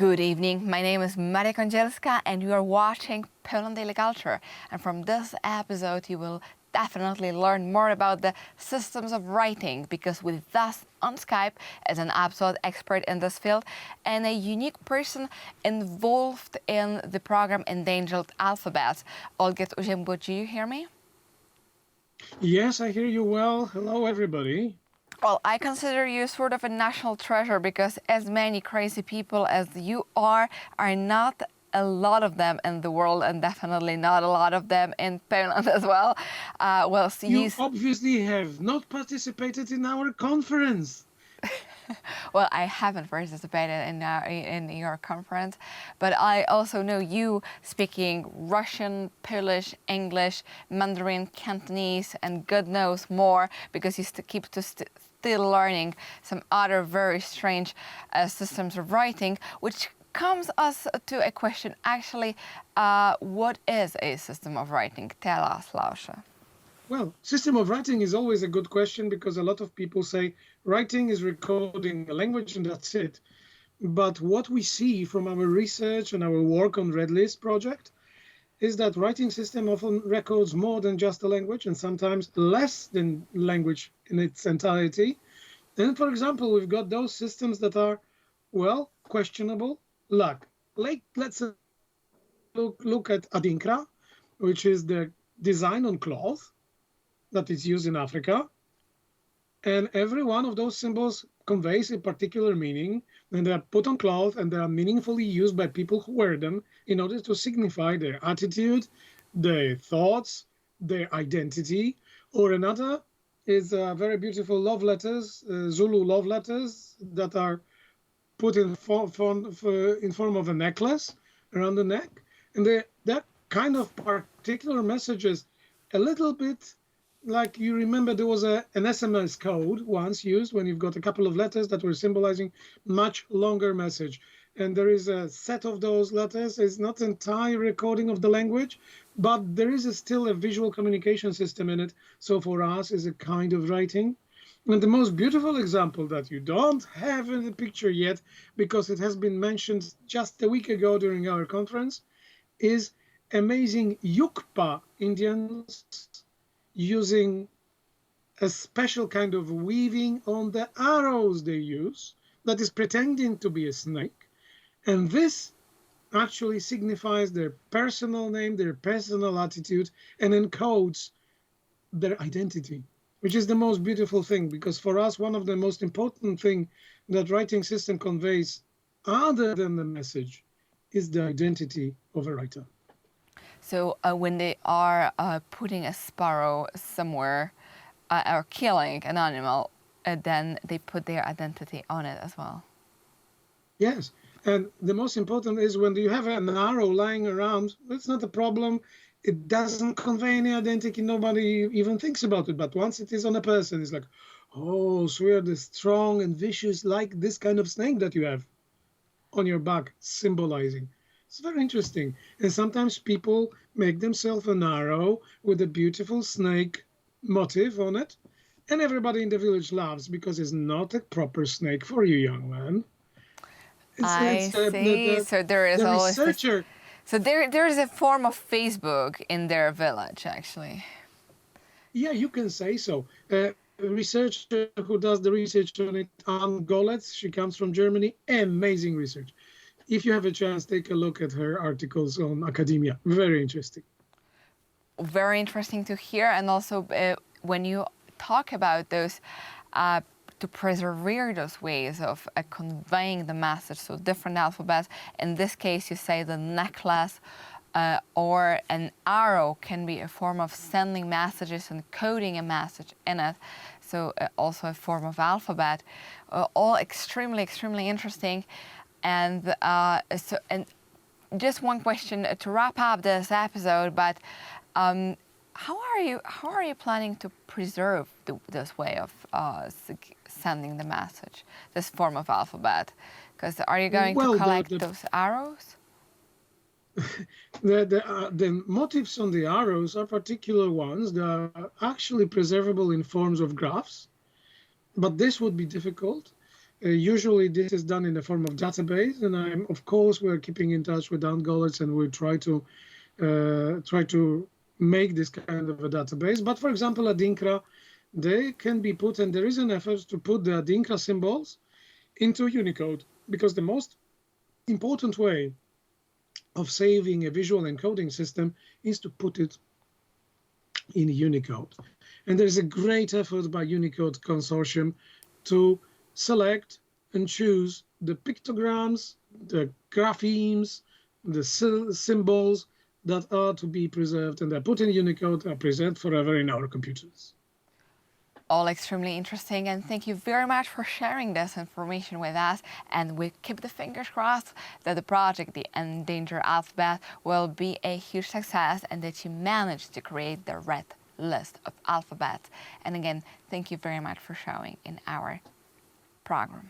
Good evening, my name is Maria Kondzielska and you are watching Poland Daily Culture. And from this episode you will definitely learn more about the systems of writing, because with us on Skype is an absolute expert in this field and a unique person involved in the program Endangered Alphabets. Olga Uzembo, do you hear me? Yes, I hear you well. Hello, everybody. Well, I consider you sort of a national treasure, because as many crazy people as you are not a lot of them in the world, and definitely not a lot of them in Poland as well. You obviously have not participated in our conference. Well, I haven't participated in your conference, but I also know you speaking Russian, Polish, English, Mandarin, Cantonese, and God knows more, because you still learning some other very strange systems of writing, which comes us to a question. Actually, what is a system of writing? Tell us, Lausche. Well, system of writing is always a good question, because a lot of people say writing is recording a language and that's it. But what we see from our research and our work on RedList project is that writing system often records more than just a language, and sometimes less than language in its entirety. And for example, we've got those systems that are, well, questionable. Like let's look at Adinkra, which is the design on cloth that is used in Africa. And every one of those symbols conveys a particular meaning, and they are put on cloth and they are meaningfully used by people who wear them in order to signify their attitude, their thoughts, their identity. Or another is very beautiful love letters, Zulu love letters, that are put in form of a necklace around the neck. And that kind of particular messages, a little bit like, you remember there was an SMS code once used when you've got a couple of letters that were symbolizing much longer message. And there is a set of those letters. It's not an entire recording of the language, but there is still a visual communication system in it. So for us, is a kind of writing. And the most beautiful example that you don't have in the picture yet, because it has been mentioned just a week ago during our conference, is amazing Yukpa Indians using a special kind of weaving on the arrows they use that is pretending to be a snake. And this actually signifies their personal name, their personal attitude, and encodes their identity, which is the most beautiful thing, because for us, one of the most important thing that writing system conveys, other than the message, is the identity of a writer. So when they are putting a sparrow somewhere or killing an animal, then they put their identity on it as well. Yes, and the most important is when you have an arrow lying around, that's not a problem. It doesn't convey any identity. Nobody even thinks about it. But once it is on a person, it's like, oh, so we are the strong and vicious, like this kind of snake that you have on your back, symbolizing. It's very interesting. And sometimes people make themselves an arrow with a beautiful snake motif on it. And everybody in the village laughs, because it's not a proper snake for you, young man. I see. So there is always researcher. So there is a form of Facebook in their village, actually. Yeah, you can say so. A researcher who does the research on it, Anne Goletz, she comes from Germany. Amazing research. If you have a chance, take a look at her articles on academia. Very interesting. Very interesting to hear. And also when you talk about those, to preserve those ways of conveying the message, so different alphabets, in this case you say the necklace or an arrow can be a form of sending messages and coding a message in it. So also a form of alphabet, all extremely, extremely interesting. And and just one question to wrap up this episode, but how are you planning to preserve this way of sending the message, this form of alphabet? Because are you going to collect those arrows? The motifs on the arrows are particular ones that are actually preservable in forms of graphs, but this would be difficult. Usually this is done in the form of database, and of course we're keeping in touch with Ant Gollets, and we try to make this kind of a database. But for example, Adinkra, they can be put, and there is an effort to put the Adinkra symbols into Unicode, because the most important way of saving a visual encoding system is to put it in Unicode. And there's a great effort by Unicode Consortium to select and choose the pictograms, the graphemes, the symbols that are to be preserved, and they're put in Unicode, are preserved forever in our computers. All extremely interesting, and thank you very much for sharing this information with us. And we keep the fingers crossed that the project, the Endangered Alphabet, will be a huge success and that you manage to create the red list of alphabets. And again, thank you very much for showing in our program.